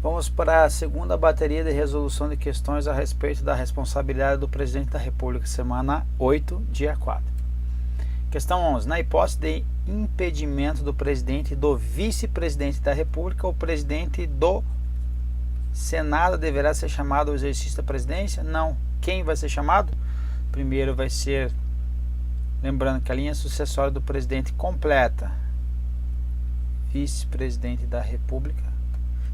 Vamos para a segunda bateria de resolução de questões a respeito da responsabilidade do Presidente da República, semana 8, dia 4. Questão 11. Na hipótese de impedimento do Presidente e do Vice-Presidente da República, o Presidente do Senado deverá ser chamado ao exercício da presidência? Não. Quem vai ser chamado? Primeiro vai ser, lembrando que a linha sucessória do Presidente completa Vice-Presidente da República.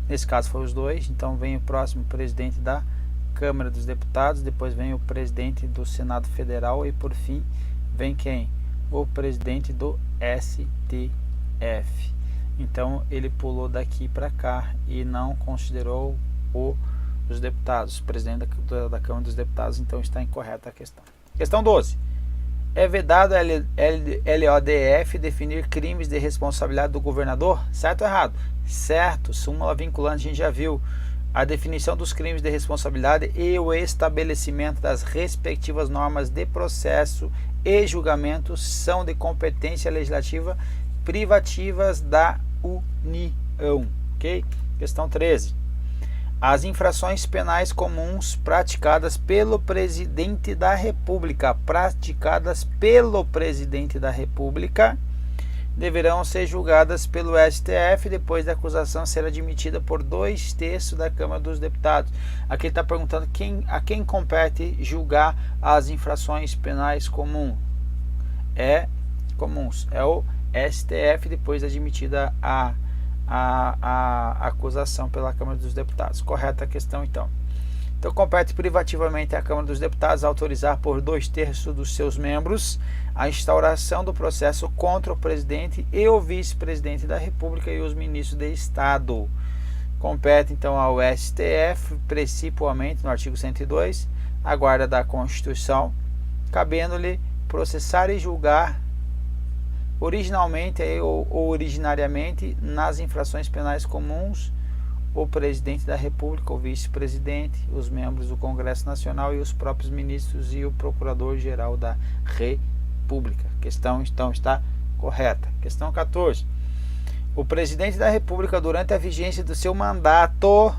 Nesse caso foi os dois, então vem o próximo presidente da Câmara dos Deputados, depois vem o presidente do Senado Federal e por fim vem quem? O presidente do STF. Então ele pulou daqui para cá e não considerou os deputados, o presidente da Câmara dos Deputados, então está incorreta a questão. Questão 12. É vedado a LODF definir crimes de responsabilidade do governador? Certo ou errado? Certo, súmula vinculante, a gente já viu. A definição dos crimes de responsabilidade e o estabelecimento das respectivas normas de processo e julgamento são de competência legislativa privativas da União. Ok? Questão 13. As infrações penais comuns praticadas pelo Presidente da República, deverão ser julgadas pelo STF depois da acusação ser admitida por 2/3 da Câmara dos Deputados. Aqui ele está perguntando a quem compete julgar as infrações penais comuns. É o STF depois admitida a acusação pela Câmara dos Deputados. Correta a questão, então. Então, compete privativamente à Câmara dos Deputados autorizar por 2/3 dos seus membros a instauração do processo contra o presidente e o vice-presidente da República e os ministros de Estado. Compete, então, ao STF, principalmente no artigo 102, a guarda da Constituição, cabendo-lhe processar e julgar originalmente ou originariamente nas infrações penais comuns o presidente da República, o vice-presidente, os membros do Congresso Nacional e os próprios ministros e o procurador-geral da República. A questão, então, está correta. Questão 14. O presidente da República, durante a vigência do seu mandato,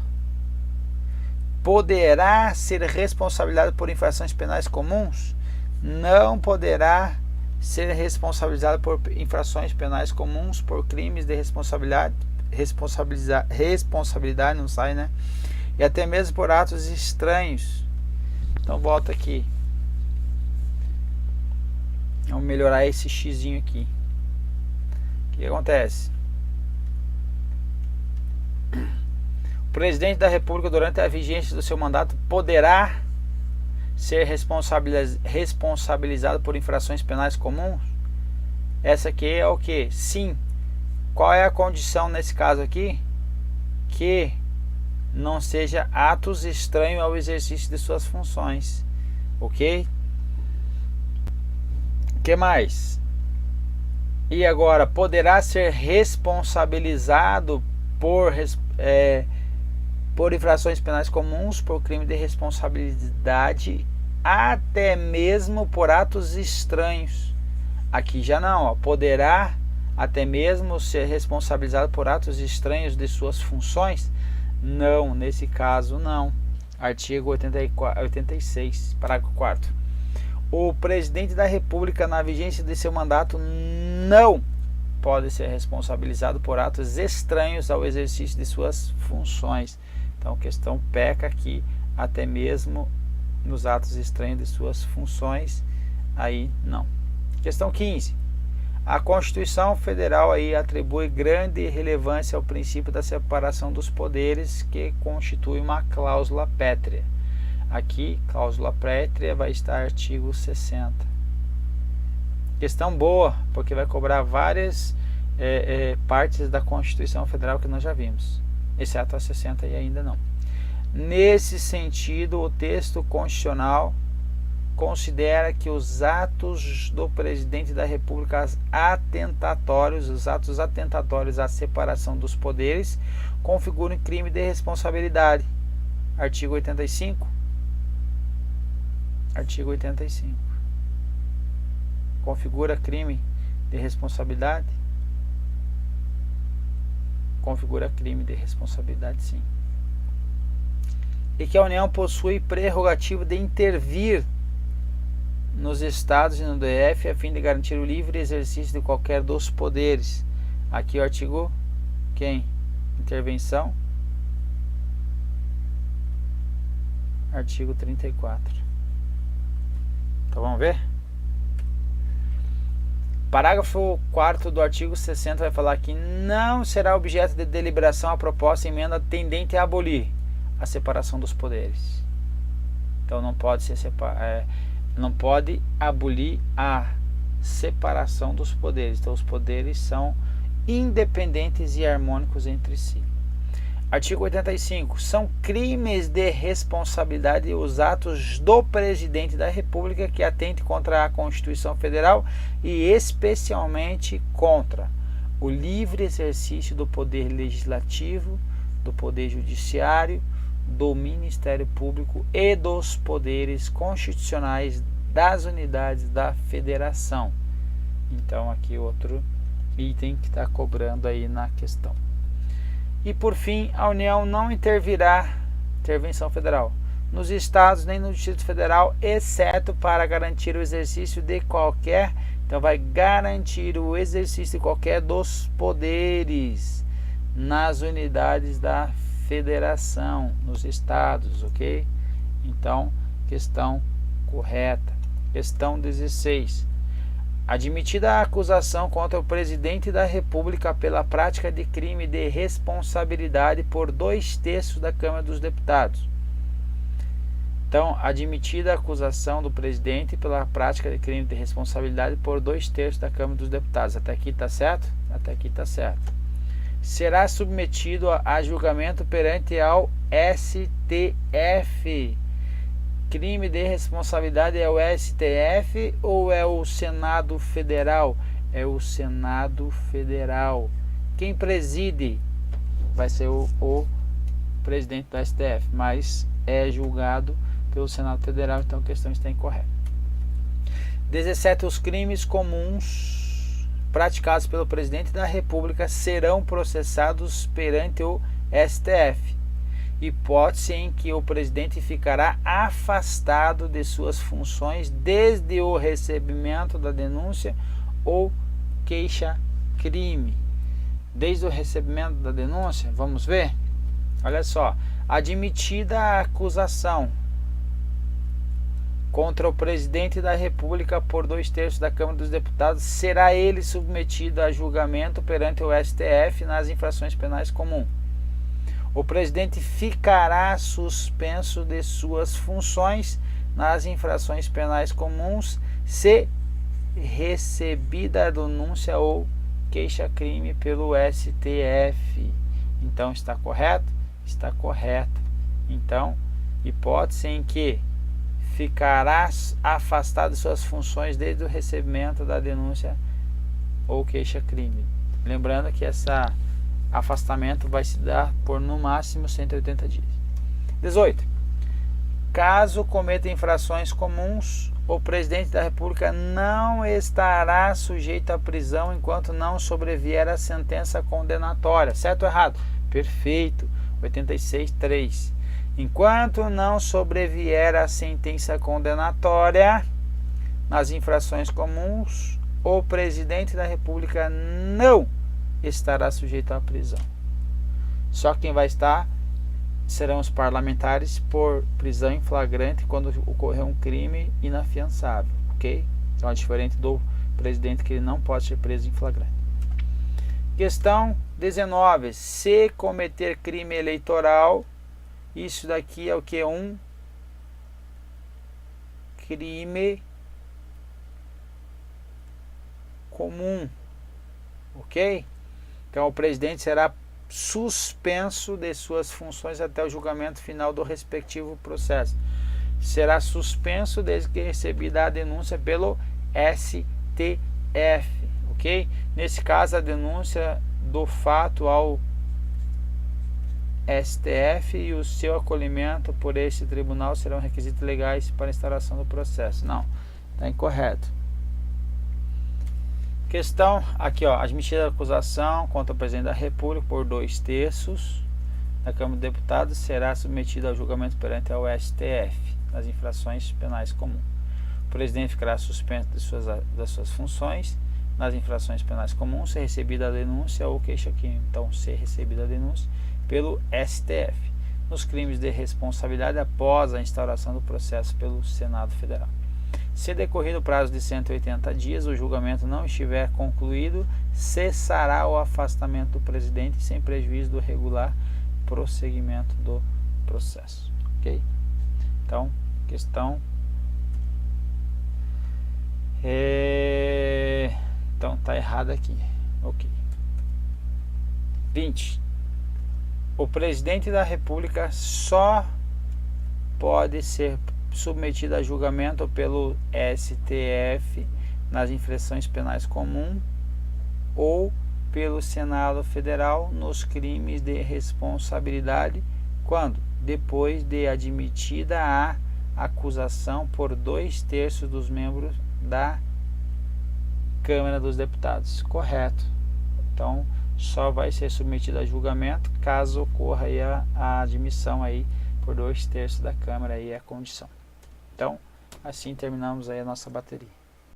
poderá ser responsabilizado por infrações penais comuns? Não poderá ser responsabilizado por infrações penais comuns, por crimes de responsabilidade não sai, né? E até mesmo por atos estranhos. Então volta aqui. Vamos melhorar esse xizinho aqui. O que acontece? O presidente da República, durante a vigência do seu mandato, poderá ser responsabilizado por infrações penais comuns? Essa aqui é o que? Sim. Qual é a condição nesse caso aqui? Que não seja atos estranhos ao exercício de suas funções. Ok? O que mais? E agora, poderá ser responsabilizado por infrações penais comuns, por crime de responsabilidade, até mesmo por atos estranhos. Aqui já não, ó, poderá até mesmo ser responsabilizado por atos estranhos de suas funções? Não, nesse caso não. Artigo 86, parágrafo 4º. O presidente da República, na vigência de seu mandato, não pode ser responsabilizado por atos estranhos ao exercício de suas funções. Então, a questão peca aqui, até mesmo nos atos estranhos de suas funções, aí não. Questão 15. A Constituição Federal aí atribui grande relevância ao princípio da separação dos poderes, que constitui uma cláusula pétrea. Aqui, cláusula pétrea, vai estar artigo 60. Questão boa, porque vai cobrar várias partes da Constituição Federal que nós já vimos, exceto a 60 e ainda não. Nesse sentido, o texto constitucional considera que os atos do presidente da República os atos atentatórios à separação dos poderes configuram crime de responsabilidade. Artigo 85. Artigo 85. Configura crime de responsabilidade? Configura crime de responsabilidade, sim. e que a União possui prerrogativa de intervir nos estados e no DF a fim de garantir o livre exercício de qualquer dos poderes. Aqui o artigo intervenção, artigo 34. Então vamos ver? Parágrafo 4º do artigo 60 vai falar que não será objeto de deliberação a proposta de emenda tendente a abolir a separação dos poderes. Então não pode não pode abolir a separação dos poderes. Então os poderes são independentes e harmônicos entre si. Artigo 85. São crimes de responsabilidade os atos do Presidente da República que atentem contra a Constituição Federal e especialmente contra o livre exercício do Poder Legislativo, do Poder Judiciário, do Ministério Público e dos poderes constitucionais das unidades da Federação. Então aqui outro item que está cobrando aí na questão. E por fim, a União não intervirá, intervenção federal, nos estados nem no Distrito Federal, exceto para garantir o exercício de qualquer, então vai garantir o exercício de qualquer dos poderes nas unidades da Federação, nos estados, ok? Então, questão correta. Questão 16. Admitida a acusação contra o Presidente da República pela prática de crime de responsabilidade por 2/3 da Câmara dos Deputados. Então, admitida a acusação do Presidente pela prática de crime de responsabilidade por 2/3 da Câmara dos Deputados. Até aqui está certo? Até aqui está certo. Será submetido a julgamento perante ao STF. Crime de responsabilidade é o STF ou é o Senado Federal? É o Senado Federal. Quem preside vai ser o presidente do STF, mas é julgado pelo Senado Federal, então a questão está incorreta. 17. Os crimes comuns praticados pelo Presidente da República serão processados perante o STF, hipótese em que o Presidente ficará afastado de suas funções desde o recebimento da denúncia ou queixa-crime. Desde o recebimento da denúncia, vamos ver? Olha só, admitida a acusação contra o Presidente da República por 2/3 da Câmara dos Deputados, será ele submetido a julgamento perante o STF nas infrações penais comuns. O Presidente ficará suspenso de suas funções nas infrações penais comuns se recebida a denúncia ou queixa-crime pelo STF. Então está correto? Está correto. Então, hipótese em que ficará afastado de suas funções desde o recebimento da denúncia ou queixa-crime. Lembrando que esse afastamento vai se dar por no máximo 180 dias. 18. Caso cometa infrações comuns, o Presidente da República não estará sujeito à prisão enquanto não sobrevier a sentença condenatória. Certo ou errado? Perfeito. 86.3. Enquanto não sobrevier a sentença condenatória nas infrações comuns, o Presidente da República não estará sujeito à prisão. Só quem vai estar serão os parlamentares por prisão em flagrante quando ocorrer um crime inafiançável, ok? Então é diferente do presidente, que ele não pode ser preso em flagrante. Questão 19. Se cometer crime eleitoral, isso daqui é o que? Um crime comum, ok? Então o presidente será suspenso de suas funções até o julgamento final do respectivo processo. Será suspenso desde que recebida a denúncia pelo STF, ok? Nesse caso, a denúncia do fato ao STF e o seu acolhimento por este tribunal serão requisitos legais para a instauração do processo. Não, está incorreto. Questão aqui, ó, admitida a acusação contra o Presidente da República por 2/3 da Câmara dos Deputados será submetido ao julgamento perante ao STF nas infrações penais comuns. O presidente ficará suspenso das suas funções nas infrações penais comuns, se recebida a denúncia ou queixa-crime. Então, ser recebida a denúncia pelo STF. Nos crimes de responsabilidade após a instauração do processo pelo Senado Federal. Se decorrido o prazo de 180 dias, o julgamento não estiver concluído, cessará o afastamento do presidente sem prejuízo do regular prosseguimento do processo. Ok? Então, questão... Então, tá errado aqui. Ok. 20. O presidente da República só pode ser submetido a julgamento pelo STF nas infrações penais comuns ou pelo Senado Federal nos crimes de responsabilidade, quando? Depois de admitida a acusação por 2/3 dos membros da Câmara dos Deputados. Correto. Então, só vai ser submetido a julgamento caso ocorra aí a admissão aí por 2/3 da Câmara, aí é a condição. Então, assim terminamos aí a nossa bateria.